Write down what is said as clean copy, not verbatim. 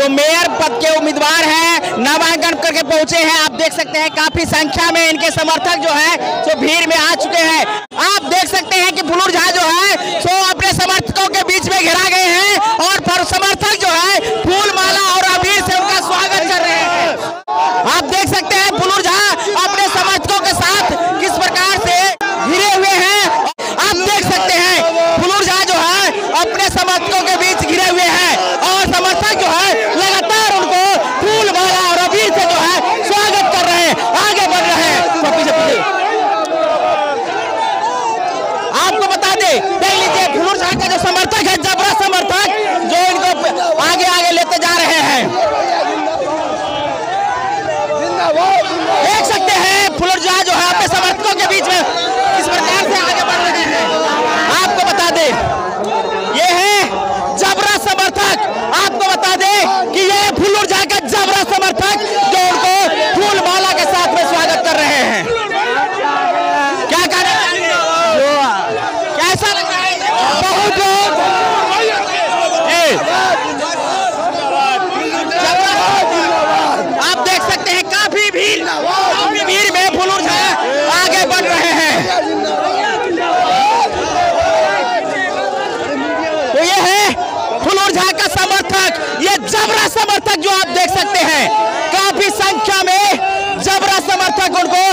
Mayor पद के उम्मीदवार हैं, नामांकन करके पहुंचे हैं। आप देख सकते हैं काफी संख्या में इनके समर्थक जो है सो भीड़ में आ चुके हैं। आप देख सकते हैं कि फुलूर झा जो है सो अपने समर्थकों के बीच में घिरा गए हैं और समर्थक जो है फूल माला और अबीर से उनका स्वागत कर रहे हैं। आप देख सकते हैं फुलूर झा अपने समर्थकों के साथ किस प्रकार से घिरे हुए हैं। आप देख सकते हैं फुलूर झा जो है अपने समर्थकों के बीच घिरे हुए हैं और समर्थक जो है लगातार उनको फूल माला और अबीर से जो है स्वागत कर रहे हैं, आगे बढ़ रहे हैं। तो पीछे आपको बता दें, देख लीजिए फुलूर झा का जो समर्थक है, जबरा समर्थक जो इनको आगे आगे लेते जा रहे हैं। देख सकते हैं फुलूर झा जो है अपने समर्थकों के बीच में किस प्रकार से आगे बढ़ रहे हैं। आपको बता दें ये है जबरा समर्थक। आपको बता दें कि ये फुलूर झा का जबरा समर्थक जो उनको फूल माला के साथ में स्वागत कर रहे हैं। क्या कहना चाहिए, कैसा लग रहा है? बहुत आप देख सकते हैं काफी भीड़ में फुलूर झा आगे बढ़ रहे हैं। तो ये है फुलूर झा का समर्थक, ये जबरा समर्थक जो आप देख सकते हैं काफी संख्या में जबरा समर्थक उनको